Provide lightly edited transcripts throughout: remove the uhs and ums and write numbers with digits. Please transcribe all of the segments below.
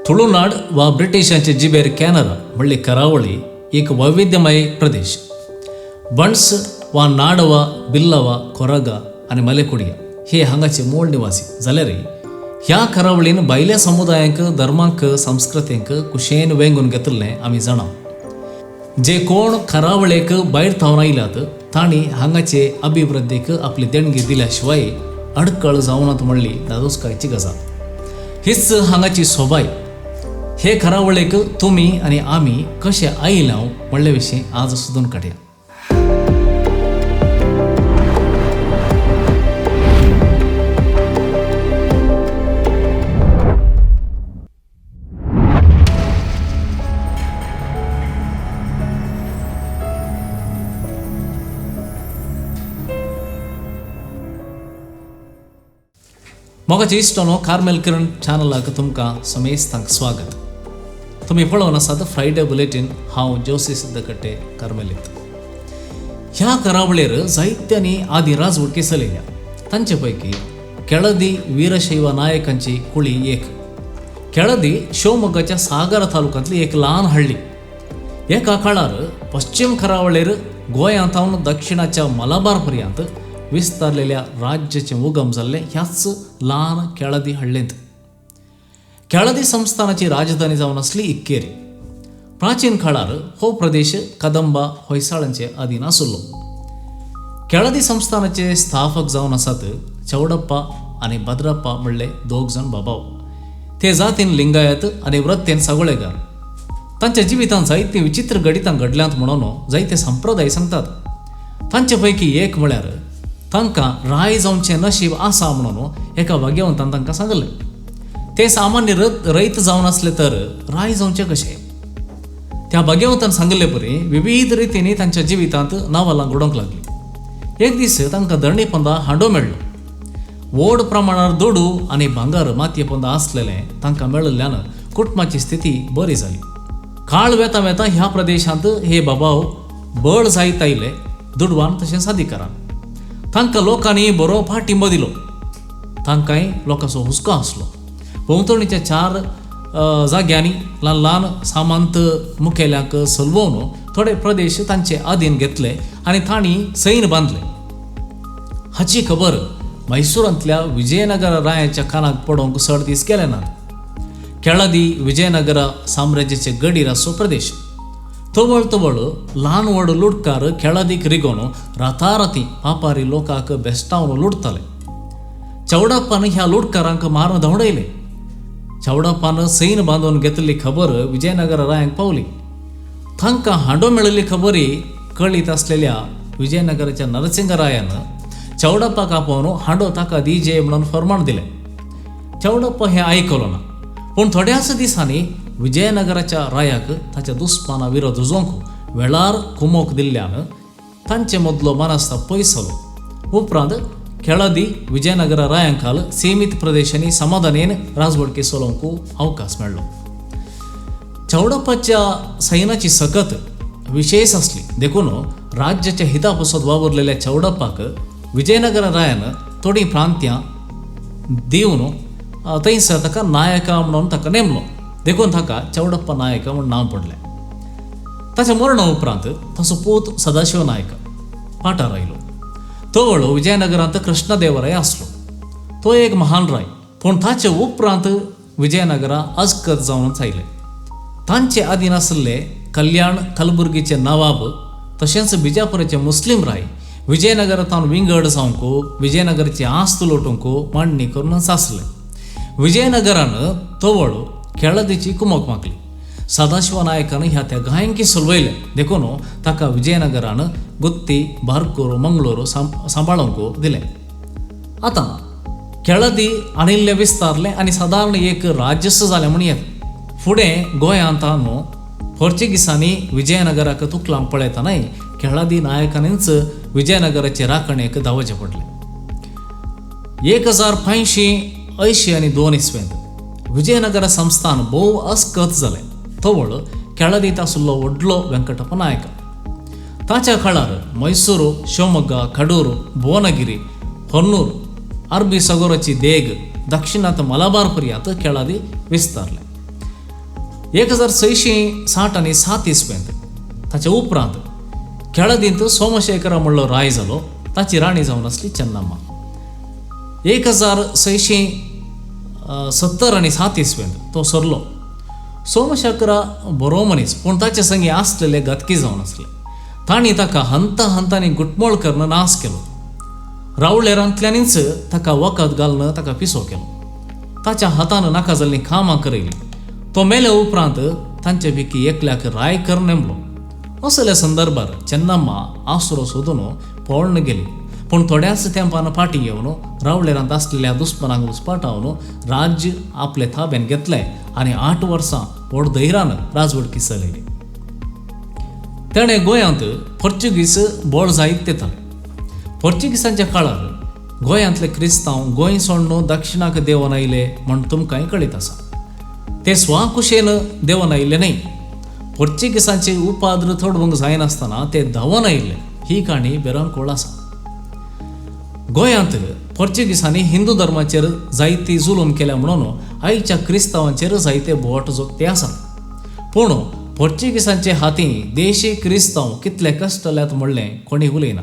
तुळुनाड वा ब्रिटिशांचे जिबेर कॅनरा म्हणली करावळी एक वैविध्यमय प्रदेश. बंड्स वा नाड वा बिल्ला कोरगा आनी मलेकुडिया हे हांगाचे मूळ निवासी जाल्यार ह्या करावळीन भायल्या समुदायांक धर्मांक संस्कृतींक कुशेन वेंगून घेतलें आमी जाणा. जे कोण करावळेक भायर थावन आयल्यात तांणी हांगाचे अभिवृद्धीक आपली देणगी दिल्या शिवाय अडकळ जावनात म्हणली दादोसकायची गजाल. हीच हांगाची सोबाय. हे करावळेक तुमी आनी आमी कशे आयल्या म्हणले विशीं आज सोदून काडया. मोगाचे इश्टनो कार्मेल किरण चॅनलाक तुमकां समेस्तांक स्वागत. तुमी पळोवन आसात फ्रायडे बुलेटीन. हांव जोशी सिद्धकट्टे कार्मेलीत. ह्या करावळेर जायत्यांनी आदी राजवटी चलयल्या. तांचे पैकी केळदी वीरशैव नायकांची कुळी एक. केळदी शिवमोग्गाच्या सागर तालुक्यांतली एक ल्हान हळ्ळी. एका काळार पश्चिम करावळेर गोंयांतावन दक्षिणाच्या मलाबार पर्यंत विस्तारलेल्या राज्याचे उगम जाल्ले ह्याच ल्हान केळदी हळ्ळेंत. केळदी संस्थानाची राजधानी जावन आसली इक्केरी. प्राचीन काळार हो प्रदेश कदंबा होयसाळांचे अधीन आसलो. केळदी संस्थानाचे स्थापक जावन आसात चौडप्पा आनी भद्रप्पा म्हणले दोग जाण बाबाव. ते जातीन लिंगायत आनी वृत्तेन सागोळेगार. तांच्या जिवितांत जायती विचित्र घडितां घडल्यांत म्हणून जायते संप्रदाय सांगतात. तांचे पैकी एक म्हळ्यार तांकां राय जावचें नशीब आसा म्हणून एका वाग्यवंतान तांकां सांगलें. ते सामान्य रैत जावन आसले तर राय जावचें कशें. त्या भाग्यवंतान सांगले परी विविध रितींनी तांच्या जिवितांत नांवालां घडोवंक लागलीं. एक दीस तांकां धरणी पंदा हांडो मेळ्ळो. व्हड प्रमाणार दोडू आनी भांगर मातये पंदा आसलेलें तांकां मेळिल्ल्यान कुटुंबाची स्थिती बरी जाली. काळ वेता वेता ह्या प्रदेशांत हे बाबाव बळ जायत आयले दुडवान तशेंच अधिकारान. तांकां लोकांनी बरो पाठिंबो दिलो. तांकांय लोकांचो हुस्को आसलो. भोंवतणीच्या 4 जाग्यांनी ल्हान ल्हान सामंत मुखेल्यांक सलभोवन थोडे प्रदेश तांचे अधीन घेतले आनी तांणी सैन बांदले. हाची खबर मैसूरांतल्या विजयनगर रायाच्या कानाक पडोवंक चड दीस गेले नात. केळदी विजयनगर साम्राज्याचे गडीर आसो प्रदेश. तवळ तवळ ल्हान व्हड लुटकार केळदीक रिगोवन राताराती पापारी लोकांक बेस्टावन लुटताले. चौडप्पान ह्या लुटकारांक मारून धांवडयले. चौडप्पान सैन बांदून घेतली खबर विजयनगर रायांक पावली. तांकां हांडो मेळिल्ली खबरी कळीत आसलेल्या विजयनगराच्या नरसिंगरायान चौडप्पाक आपोवन हांडो ताका दिजे म्हणून फर्माण दिलें. चौडप्पा हें आयकलो ना. पूण थोड्याच दिसांनी विजयनगराच्या रायाक ताच्या दुस्माना विरोध झुजोवंक वेळार कुमोक दिल्ल्यान तांचे मदलो मनस्ताप पयस जालो. उपरांत केळदी विजयनगर रायांकाल सीमीत प्रदेशांनी समाधानेन राजवटकी चलोवंक अवकाश मेळ्ळो. चौडप्पाच्या सैनाची सकत विशेष आसली देखून राज्याच्या हिता पासत वावुरलेल्या चौडप्पाक विजयनगर रायान थोडीं प्रांत्यां दिवन थंयसर ताका नायका म्हणून ताका नेमलो. देखून ताका चौडप्पा नायका म्हूण नांव पडलें. ताच्या मरणा उपरांत ताचो पूत सदाशिव नायका पाठार आयलो. तो वेळो विजयनगरांत कृष्णदेवराय आसलो. तो एक महान राय. पूण ताचे उपरांत विजयनगरा अजकत जावन आयले. तांचे अधीन आसले कल्याण कलबुर्गीचे नवाब तशेंच बिजापुराचे मुस्लीम राय विजयनगरांत विंगड जावंक विजयनगराची आस्त लोटूंक मांडणी करून सासले. विजयनगरान तवळ केळदीची कुमक मागली. सदाशिव नायकान ह्या त्या गायंकी सुलवयले देखून ताका विजयनगरान गुत्ती बारकूर मंगळूर सांबाळूंक दिलें. आतां केळदी आनिल्लें विस्तारलें आनी सादारण एक राज्यस जालें म्हणयात. फुडें गोंयांत न्हू पोर्चुगीसांनी विजयनगराक तुकलांक पळयतानाय केळदी नायकांनीच विजयनगराचे राखणेक धांवचें पडलें. 1582 इसवेंत विजयनगर संस्थान भोव अस्कत जालें. तवळ केळदीत आसलो व्हडलो वेंकटप्पा नायका. ताच्या काळार मैसूरू, शिवमोग्गा, कडूर, भुवनगिरी, होन्नूर, अरबी सगोराची देग दक्षिणांत मलाबार पर्यंत केळदी विस्तारले. 1660 आनी 7 इसवेंत ताच्या उपरांत केळदींत सोमशेखर म्हणलो राय जालो. ताची राणी जावन आसली चेन्नम्मा. 1670 आनी 7 इसवेंत तो सरलो. सोमशेखरा बरो मनीस पूण ताचे संगी आसलेले घातकी जावन आसले. तांणी ताका हंता हंतांनी गुटमोळ करून नाश केलो. रावळेरांतल्यानीच ताका वखद घालून ताका पिसो केलो. ताच्या हातान नाका जाल्लीं कामां करयलीं. तो मेले उपरांत तांचे पैकी एकल्याक राय कर नेमलो. असल्या संदर्भार चेन्नम्मा आसरो सोदून पळोवन गेली. पूण थोड्याच तेंपान फाटीं येवन रावळेरांत आसलेल्या दुस्मनांक उसपाटावन राज्य आपले ताब्यान घेतलें आनी 8 वर्सां व्हड धैर्यान राजवडकी चलयली. तेणें गोंयांत पोर्तुगीज बोळ जायत येताले. पोर्तुगीजांच्या काळार गोंयांतले क्रिस्तांव गोंय सोडून दक्षिणाक देंवन आयले म्हण तुमकांय कळीत आसा. ते स्वाकुशेन देंवन आयिल्ले न्हय. पोर्तुगीजांचे उपाद्र थोडवंक जायनासतना ते धांवन आयिल्ले ही काणी भिरांकूळ आसा. गोंयांत पोर्तुगीजांनी हिंदू धर्माचेर जायती जुलूम केल्या म्हणून आयच्या क्रिस्तांवांचेर जायते बोट जोगते आसात. पूण पोर्तुगीजांचे हातीं देशी क्रिस्तांव कितले कश्टल्यात म्हणलें कोणी उलयना.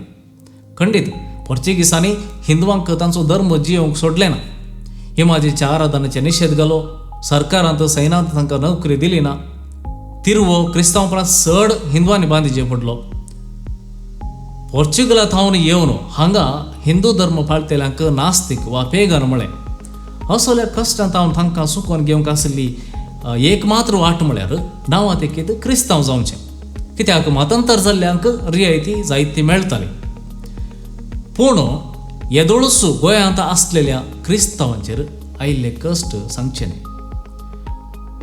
खंडीत पोर्तुगीजांनी हिंदुवांक तांचो धर्म जियोवंक सोडलें ना. इमाजीच्या आराधनाचे निशेध घालो. सरकारांत सैनांत तांकां नोकरी दिली ना. तिरवो क्रिस्तांव परस चड हिंदुवांनी बांदिचे पडलो. पोर्तुगालांत थावन येवन हांगा हिंदू धर्म पाळटल्यांक नास्तीक वा पेगन म्हळें. असल्या कश्टांत हांव तांकां सुकोवन घेवंक आसली एकमात्र वाट म्हळ्यार नांवांत एकीत क्रिस्तांव जावचें. कित्याक मतांतर जाल्ल्यांक रियायती जायती मेळटाली. पूण येदोळूच गोंयांत आसलेल्या क्रिस्तांवांचेर आयिल्ले कश्ट सांगचे न्ही.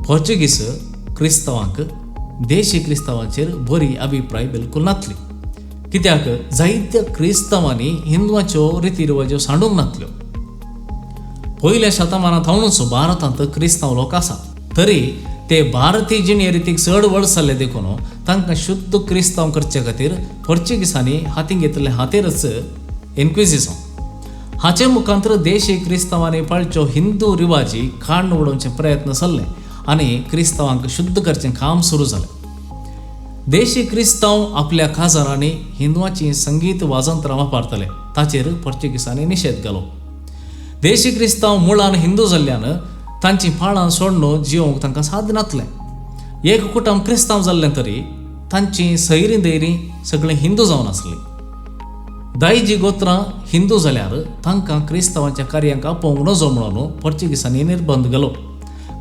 पोर्तुगीज क्रिस्तांवांक देशी क्रिस्तांवांचेर बरी अभिप्राय बिलकूल नासली. कित्याक जायत्या क्रिस्तांवांनी हिंदुवाच्यो रिती रिवाज्यो सांडूंक नासल्यो. पयल्या शतमानांत हावनूच भारतांत क्रिस्तांव लोक आसात. तरी ते भारतीय जिणे रितीक चड वळसल्ले देखून तांकां शुद्ध क्रिस्तांव करचे खातीर पोर्तुगीजांनी हातीं घेतिल्लें हातेरच इन्क्विजिशन. हाचे मुखांतर देशी क्रिस्तांवांनी पाळच्यो हिंदू रिवाजी काडून उडोवचे प्रयत्न चल्ले आनी क्रिस्तांवांक शुद्ध करचें काम सुरू जालें. देशी क्रिस्तांव आपल्या काजारांनी हिंदुवांची संगीत वाजंत्रां वापरताले. ताचेर पोर्तुगीजांनी निशेध घालो. देशी क्रिस्तांव मुळान हिंदू जाल्ल्यान तांची पाळां सोडून जियोवंक तांकां साद नासलें. एक कुटुंब क्रिस्तांव जाल्लें तरी तांची सैरीं दैरीं सगळीं हिंदू जावन आसलीं. दायजी गोत्रां हिंदू जाल्यार तांकां क्रिस्तांवांच्या कार्यांक आपोवंक नजो म्हणून पोर्तुगीजांनी निर्बंध घालो.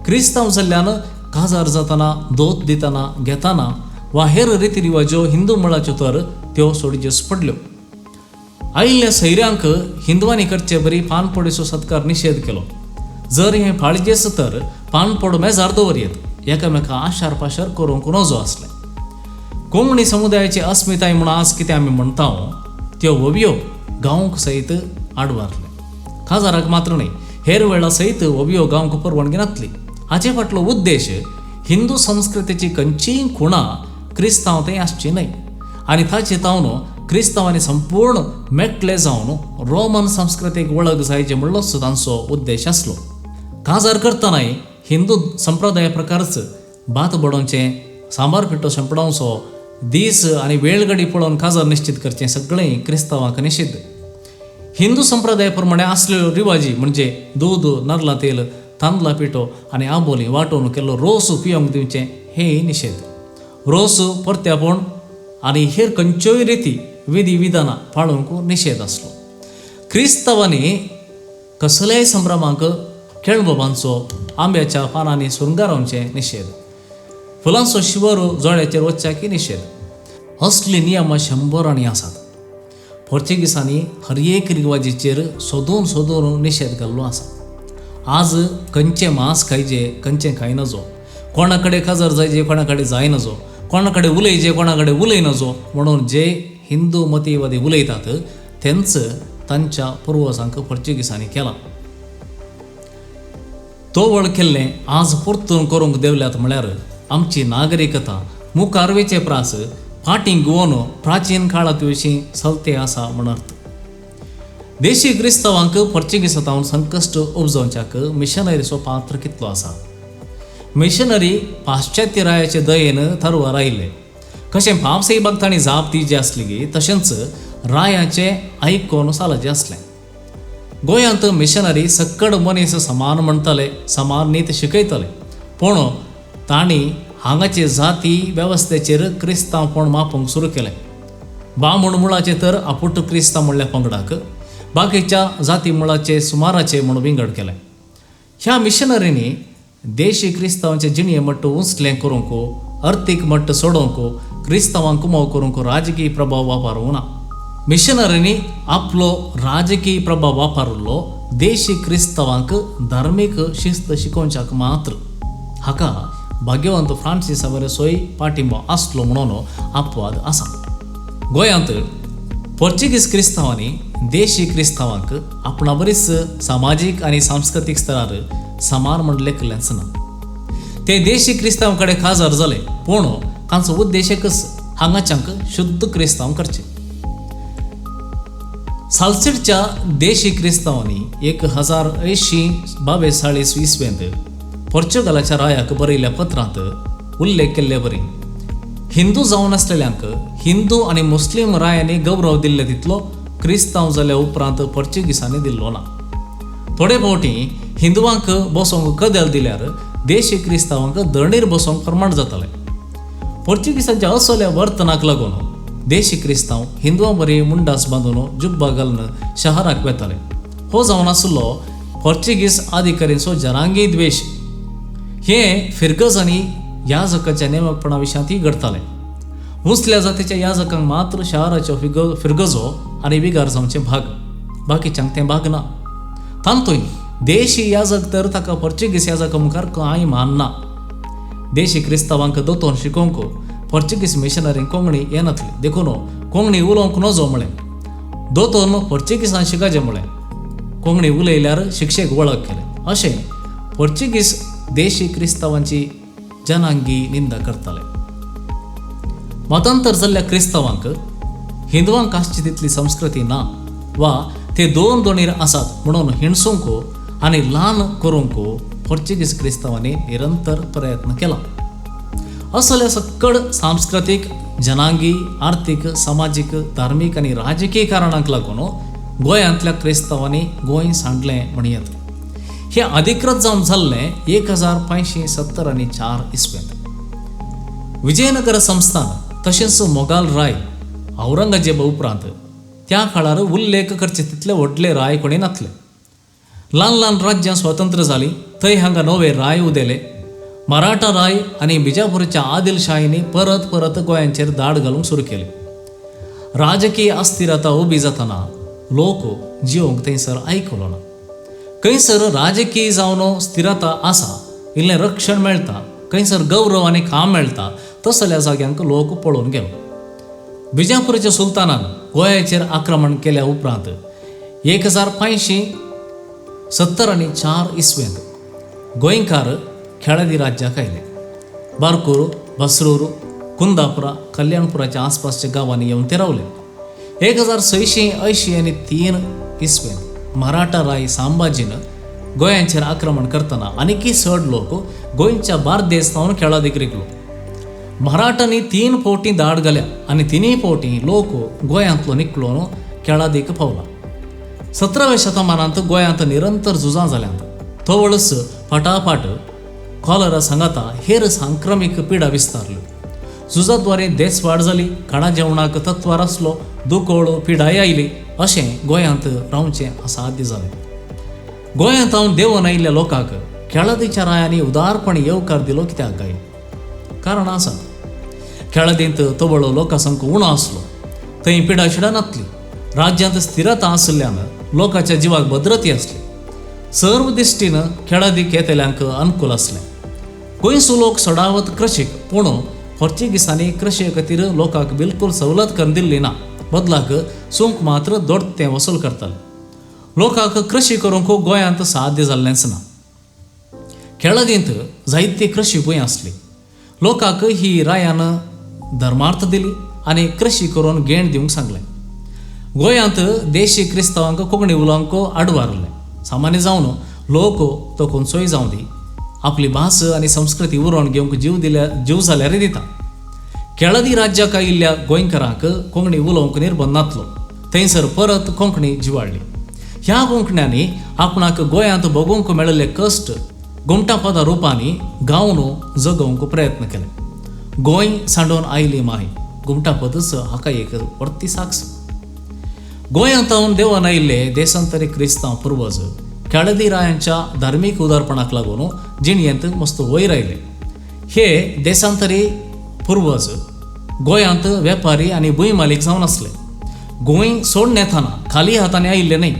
क्रिस्तांव जाल्ल्यान काजार जातना दोत दितना घेतना वा हेर रिती रिवाज्यो हिंदू मुळाच्यो तर त्यो सोडच्योच पडल्यो. आयिल्ल्या सैऱ्यांक हिंदुवांनी करचे बरी पानपोडीचो सत्कार निशेध केलो. जर हें फाळजेस तर पानपोड मेजार दवरयेत एकामेका आशार पाशार करूंक नजो आसलें. कोंकणी समुदायाची अस्मिताय म्हूण आज कितें आमी म्हणटा त्यो वोवयो गांवक सयत आडवारले. काजाराक मात्र न्हय, हेर वेळा सयत वोवयो गांवक परवानगी नासली. हाचे फाटलो उद्देश हिंदू संस्कृतीची खंयचीय खुणां क्रिस्तांव थंय आसची न्हय आनी ताचे तावन क्रिस्तांवांनी संपूर्ण मेकळे जावन रोमन संस्कृतीक वळख जायचे म्हणलोच तांचो उद्देश आसलो. काजार करतनाय हिंदू संप्रदाया प्रकारच भात बडोवचें, सांबार पिठो शेंपडावचो, दीस आनी वेळगडी पळोवन काजार निश्चित करचें सगळें क्रिस्तांवांक निषिद्ध. हिंदू संप्रदाया प्रमाणे आसलेल्यो रिवाजी म्हणजे दूद, नाल्ला तेल, तांदळा पिठो आनी आबोली वांटून केल्लो रोस पियोंक दिवचें हेंय निषेध. रोस परत्यापण आनी हेर खंयच्योय रिती विधी विधानां पाळूंक निषेध आसलो. क्रिस्तांवांनी कसल्याय संभ्रमांक केळबाबांचो, आंब्याच्या पानांनी सुरंगारावचें निषेध. फुलांचो शिवर जोड्याचेर वचच्याकी निषेध. असली नियमां 100 आनी आसात. पोर्तुगीजांनी हर एक रिवाजीचेर सोदून सोदून निषेध घाल्लो आसा. आज खंयचें मांस खायचें, खंयचें खाय नजो, कोणा कडेन काजार जायचे, कोणा कडेन जाय नजो, कोणा कडेन उलयचे, कोणा कडेन उलय नजो म्हणून जे हिंदू मतीवादी उलयतात तेंच तांच्या पुर्वजांक पोर्तुगीजांनी केलां. तो वळखिल्लें आज परतून करूंक देवल्यात म्हळ्यार आमची नागरिकता मुखारवेचे प्रास फाटीं घुंवन प्राचीन काळांत विशीं चलते आसा म्हण अर्थ. देशी क्रिस्तांवांक पोर्तुगीजांतावन संकश्ट उपजोवच्याक मिशनरीचो पात्र कितलो आसा. मिशनरी पाश्चात्य रायाचे दयेन थरवर आयिल्ले. कशें भावसेवक तांणी जाप दिवची आसली गी तशेंच रायाचें आयकोन चालचें आसलें. गोंयांत मिशनरी सक्कड मनीस समान म्हणटाले, समान नीत शिकयताले, पूण तांणी हांगाचे जाती वेवस्थेचेर क्रिस्तांवपण मापूंक सुरू केलें. बामण मुळाचे तर आपुट्ट क्रिस्तांव म्हणल्या पंगडाक बाकीच्या जाती मुळाचे सुमाराचे म्हूण विंगड केले. ह्या मिशनरींनी देशी क्रिस्तांवांचे जिणये मट्ट उंचलें करूंक, अर्थीक मट्ट सोडोवंक, क्रिस्तांवांक कुमाव करूंक राजकीय प्रभाव वापरूंक ना. मिशनरींनी आपलो राजकीय प्रभाव वापरलो देशी क्रिस्तांवांक धार्मीक शिस्त शिकोवच्याक मात्र. हाका भाग्यवंत फ्रांसीसावर सोय पाठिंबो आसलो म्हणून अपवाद आसा. गोंयांत पोर्चुगीज क्रिस्तांवांनी देशी क्रिस्तांवांक आपणा बरीच सामाजीक आनी सांस्कृतीक स्तरार समान म्हण लेखिल्लेंच ना. ते देशी क्रिस्तांव कडेन काजार जाले, पूण तांचो उद्देश एकच, हांगाच्यांक शुद्ध क्रिस्तांव करचे. सालसेटच्या देशी क्रिस्तांवांनी 1842 इसवेंत पोर्चुगालाच्या रायाक बरयल्ल्या पत्रांत उल्लेख केल्ले वरी हिंदू जावन आसलेल्यांक हिंदू आनी मुस्लीम रायांनी गौरव दिल्ले तितलो क्रिस्तांव जाल्या उपरांत पोर्चुगीसांनी दिल्लो ना. थोडे फावटी हिंदुवांक बसोंक कदेल दिल्यार देशी क्रिस्तांवांक दंडीर बसोंक फर्माण जातालें. पोर्चुगीसांच्या असोल्या वर्तनाक लागून देशी क्रिस्तांव हिंदुवां बरी मुंडास बांदून जुब्बा घालून शहराक वेताले. हो जावन आसलो पोर्चुगीज अधिकाऱ्यांचो जनांगी द्वेश. हे फिरगज आनी याजकाच्या नेमकपणा विशयांतय घडतालें. उंचल्या जातीच्या याजकांक मात्र शहराच्यो फिरगजो आनी विगार जावचे भाग, बाकीच्यांक तें भाग ना. तांतूय देशी याजक तर ताका पोर्चुगीज याजका मुखार कांय मानना. देशी क्रिस्तांवांक दोतोन शिकोवंक पोर्चुगीज मिशनरींक कोंकणी येनातली, देखून कोंकणी उलोवंक नजो म्हळें. दोतोन पोर्चुगीजांत शिकाचें म्हळें. कोंकणी उलयल्यार शिक्षेक वळख केलें. अशें पोर्चुगीज देशी क्रिस्तांवांची जनांगी निंदा करताले. मतांतर जाल्ल्या क्रिस्तांवांक हिंदुवांक आसची तितली संस्कृती ना, वा ते दोन दोणीर आसात म्हणून हिणसूंक आनी ल्हान करूंक पोर्चुगीज क्रिस्तांवांनी निरंतर प्रयत्न केला. असल्या सक्कड सांस्कृतीक, जनांगी, आर्थीक, सामाजीक, धार्मीक आनी राजकीय कारणांक लागून गोंयांतल्या क्रिस्तांवांनी गोंय सांडलें म्हण येता. हें अधिकृत जावन जाल्लें 1574 इसवेंत. विजयनगर संस्थान तशेंच मोगाल राय औरंगजेब उपरांत त्या काळार उल्लेख करचे तितले व्हडले राय कोणी नासले. ल्हान ल्हान राज्यां स्वतंत्र जालीं, थंय हांगा नवे राय उदेले. मराठा राय आनी बिजापूरच्या आदिलशाहींनी परत परत गोंयांचेर दाड घालूंक सुरू केली. राजकीय अस्थिरता उबी जातना लोक जिवंक थंयसर आयकलो ना. खंयसर राजकीय जावन स्थिरता आसा, इल्लें रक्षण मेळटा, खंयसर गौरव आनी काम मेळटा, तसल्या जाग्यांक लोक पळोवन गेलो. बिजापूरच्या सुलतानान गोंयाचेर आक्रमण केल्या उपरांत 1574 इसवेंत गोंयकार खेळादी राज्याक आयले. बारकूर, बसरूर, कुंदापुरा, कल्याणपुराच्या आसपासच्या गांवांनी येवन ते रावले. 1683 इसवेंत मराठा राय संभाजीन गोंयांचेर आक्रमण करतना आनीकय चड लोक गोंयच्या बार्देस सावन खेळादीक रिकलो. मराठांनी 3 फावटी दाड घाल्या आनी 3 फावटी लोक गोंयांतलो निकळून खेळादीक पावला. 17व्या शतमानांत गोंयांत निरंतर झुजां जाल्यांत थोवळस फाटाफाट कॉलरा सांगाता हेर सांक्रमीक पिडा विस्तारल्यो. झुजाद्वारे देसवाड जाली, खाणा जेवणाक तत्वार आसलो, दुकोळ पिडाय आयली, अशें गोंयांत रावचें असाध्य जालें. गोंयांत हांव देंवन आयिल्ल्या लोकांक खेळादीच्या रायांनी उदारपण येवकार दिलो. कित्याक काय कारण आसा. खेळादींत तवळो लोकसंख्य उणो आसलो, थंय पिडा शिडा नासली, राज्यांत स्थिरता आसल्यान लोकांच्या जिवाक भद्रती आसली. सर्व दिश्टीन खेळादीक येतल्यांक अनुकूल आसलें. गोंयचो लोक सडावत कृशीक, पूण पोर्चुगीसांनी कृशे खातीर लोकांक बिलकुल सवलत करून दिल्ली ना. बदलाक सूंक मात्र दोडतें वसूल करताले. लोकांक कृशी करूंक गोंयांत साध्य जाल्लेंच ना. खेळादींत जायती कृशी भूंय आसली. लोकांक ही रायान धर्मार्थ दिली आनी कृशी करून घेण दिवंक सांगलें. गोंयांत देशी क्रिस्तांवांक कोंकणी उलोवंक आडवारलें. सामान्य जावन लोक तो खंयचोय जावं दी आपली भास आनी संस्कृती उरोवन घेवंक जीव जाल्यार दिता. केळदी राज्याक आयिल्ल्या गोंयकारांक कोंकणी उलोवंक निर्बंध नासलो. थंयसर परत कोंकणी जिवाळ्ळी. ह्या कोंकण्यांनी आपणाक गोंयांत भोगूंक मेळिल्ले कश्ट घुमटा पदां रुपांनी गावन जगोवंक प्रयत्न केले. गोंय सांडून आयली माय घुमटा पदच हाका एक व्हडली साक्ष. गोंयांत देवान आयिल्ले देशांतरी क्रिस्तांव पुर्वज केळदी रायांच्या धार्मीक उदारपणाक लागून जिणयेंत मस्त वयर आयले. हे देशांतरी पुर्वज गोंयांत वेपारी आनी भूंय मालीक जावन आसले. गोंय सोडून येताना खाली हातांनी आयिल्ले न्हय.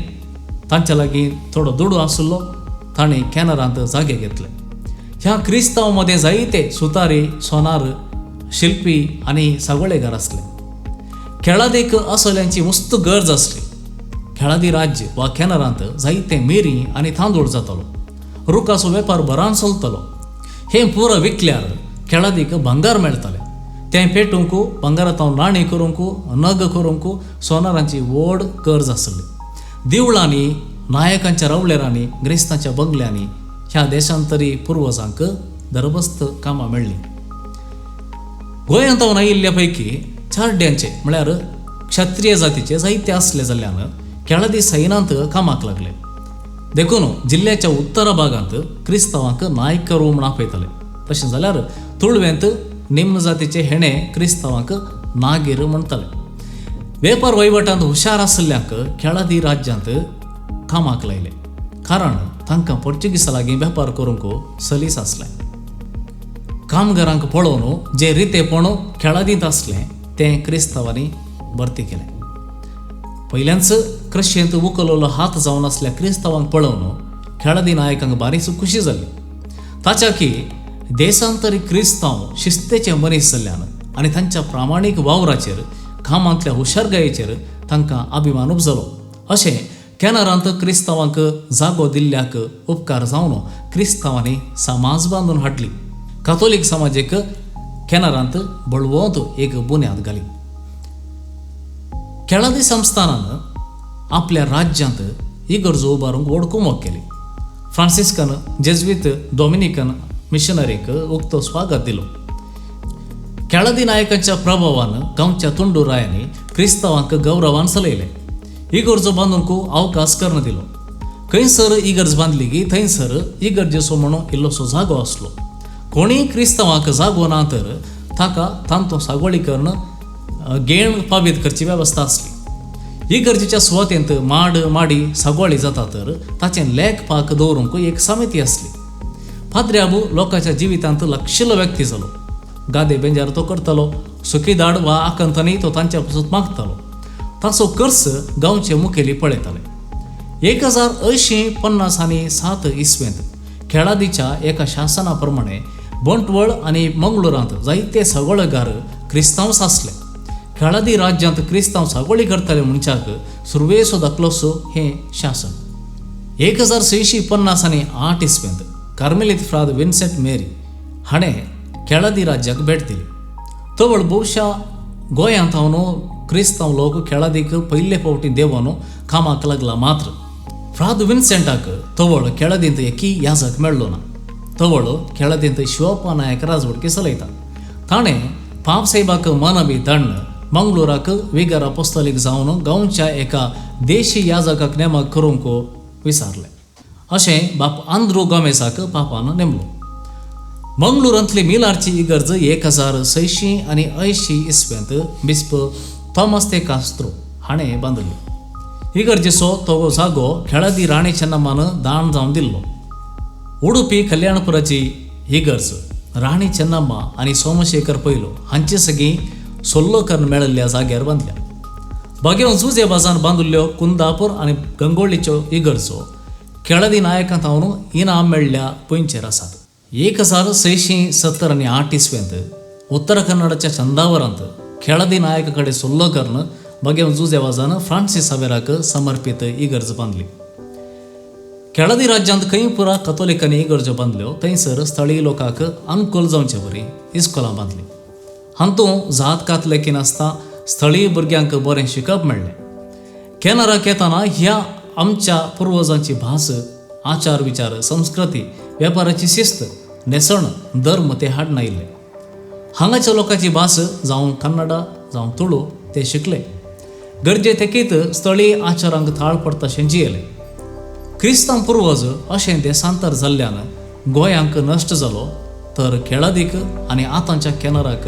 तांच्या लागीं थोडो दुडू आशिल्लो. ताणें कॅनरांत जागे घेतले. ह्या क्रिस्तांव मदें जायते सुतारी, सोनार, शिल्पी आनी सागोळेकार आसले. केळदीक असल्यांची मस्त गरज आसली. केळदी राज्य वा कॅनरांत जायते मिरी आनी तांदूळ जातालो. रुखाचो वेपार बरान चलतलो. हें पुरो विकल्यार केळदीक भांगार मेळटालें. तें पेटूंक, भांगारांत नाणी करूंक, नग करूंक सोनारांची व्हड गरज आसली. देवळांनी, नायकांच्या रावळेरांनी, ग्रेस्तांच्या बंगल्यांनी ह्या देशांतरी पुर्वजांक दरबस्त कामां मेळ्ळीं. गोंयांत आयिल्ल्या पैकी चाड्यांचे म्हळ्यार क्षत्रीय जातीचे जायते आसले जाल्ल्यान केळदी सैनांत कामाक लागले. देखून जिल्ल्याच्या उत्तर भागांत क्रिस्तांवांक नायक करूं म्हूण आपयताले. तशें जाल्यार तुळवेंत निम्न जातीचे हेणे क्रिस्तांवांक नागीर म्हणटाले. वेपार वहिवटांत हुशार आसल्ल्यांक केळदी राज्यांत कामाक लायले. कारण तांकां पोर्चुगीसां लागीं वेपार करूंक सलीस आसलें. कामगारांक पळोवन जे रितेपण केळदींत आसलें तें क्रिस्तांवांनी भरती केलें. पयल्यांच क्रशेंत उखललो हात जावन आसल्या क्रिस्तांवांक पळोवन केळदी नायकांक बारीच खुशी जाली. ताच्या की देशांतरी क्रिस्तांव शिस्तेचे मनीस जाल्ल्यान आनी तांच्या प्रामाणीक वावराचेर, कामांतल्या हुशारगायेचेर तांकां अभिमान उपजलो. अशें कॅनरांत क्रिस्तांवांक जागो दिल्ल्याक उपकार जावन क्रिस्तांवांनी समाज बांदून हाडली. कातोलीक समाजीक कॅनरांत बळवंत एक बुन्याद घाली. केळदी संस्थानान आपल्या राज्यांत इगर्ज उबारूंक व्हड कुमक केली. फ्रांसिस्कन, जेजुईत, डॉमिनिकन मिशनरीक उक्तो स्वागत दिलो. केळदी नायकांच्या प्रभावान गांवच्या तुंडूरायांनी क्रिस्तांवांक गौरवान चलयले. इगर्जो बांदूंक अवकाश कर्ण दिलो. खंयसर इगर्ज बांदली की थंयसर इगर्जेचो म्हणून इल्लोसो जागो आसलो. कोणीय क्रिस्तांवांक जागो ना तर ताका तांतो सागोळीकरण घेण पावीत करची वेवस्था आसली. इगर्जेच्या सुवातेंत माड माडी सागोळी जाता तर ताचें लेख पाक दवरूंक एक समिती आसली. पाद्र्याबू लोकांच्या जिवितांत लक्षिल्लो व्यक्ती जालो. गादे बेंजार तो करतालो. सुखीदाड वा आकंतनी तो तांच्या पासून मागतालो. ताचो कर्स गांवचे मुखेली पळयताले. 1850 इसवेंत केळदीच्या एका शासना प्रमाणे बंटवळ आनी मंगळुरांत जायते सागोळेकार क्रिस्तांव आसले. केळदी राज्यांत क्रिस्तांव सागोळी करताले मनशाक सुरवेसो दाखलोसो हें शासन. 1650 इसवेंत कार्मेलीत फ्राद विन्सेंट मेरी हाणें केळदी राज्याक भेट दिली. तवळ भोवशा गोंयांत क्रिस्तांव लोक केळदीक पयले फावटी देवान कामाक लागला. मात्र फ्राद विन्सेंटाक तवळ केळदींत एकूय याजक मेळ्ळो ना. तवळ केळदींत शिवप्पा नायक राजवटकी चलयता. ताणें पापसाहेबाक मनबी धाडून मंगळुराक विगार अपोस्तलीक जावन गांवच्या एका देशी याजकाक नेमक करूंक विचारलें. अशें बाप आंद्रू गोमेसाक पापान नेमलो. मंगळुरांतली मिलारची इगर्ज 1680 इसवेंत बिस्प थॉमस ते कास्त्रो हाणें बांदली. इगर्जेचो तो जागो केळदी राणी चेन्नम्मान दान जावन दिल्लो. उडुपी कल्याणपुराची इगर्ज राणी चेन्नम्मा आनी सोमशेखर पयलो हांचे सगळीं सोल्लोकर्ण मेळिल्ल्या जाग्यार बांदल्या. बागेवन जुजे बाजान बांदिल्ल्यो कुंदापूर आनी गंगोळीच्यो इगर्जो केळदी नायकांत इनाम मेळ्ळ्या पयंचेर आसात. 1678 इसवेंत उत्तर कन्नडाच्या चंदावरांत केळदी नायका कडेन सोल्लोकर्ण बागेवन जुजे बाजान फ्रांसीस सावेराक समर्पीत इगर्ज बांदली. केळदी राज्यांत खंय पुरा कथोलिकांनी इगर्ज्यो बांदल्यो थंयसर स्थळीय लोकांक अनुकूल जावचे वरी इस्कोलां बांदलीं. हातूंत जात कात लेखी नासता स्थळीय भुरग्यांक बरें शिकप मेळ्ळें. कॅनराक येताना ह्या आमच्या पुर्वजांची भास, आचार विचार, संस्कृती, वेपाराची शिस्त, नेसण, धर्म ते हाड नायिल्ले. हांगाच्या लोकांची भास जावं कन्नडा जावं तुळू ते शिकले. गरजे तेकीत स्थळीय आचारांक थाळ पडताशें जियेले. क्रिस्तांव पुर्वज अशें देशांतर जाल्ल्यान गोंयांक नश्ट जालो तर केळादीक आनी आतांच्या केनराक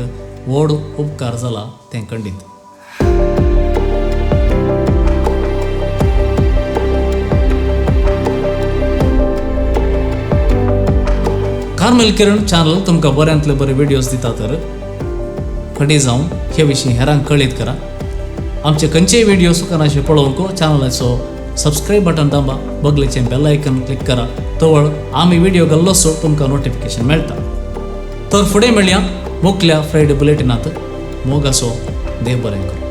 व्हड उपकार जाला तें खंडीत. कार्मेल किरण चॅनल तुमकां बऱ्यांतले बरे व्हिडियोज दिता तर फटी जावन हे विशीं हेरांक कळीत करा. आमचे खंयचेय व्हिडिओ सुकनाशे पळोवंक चॅनलाचो सबस्क्राईब बटन दाबा, बगलेचें बेल आयकन क्लिक करा. तवळ आमी व्हिडिओ घाल्लोसो तुमकां नोटिफिकेशन मेळटा. तर फुडें मेळया मुखल्या फ्रायडे बुलेटिनांत. मोग आसो, देव बरें करूं.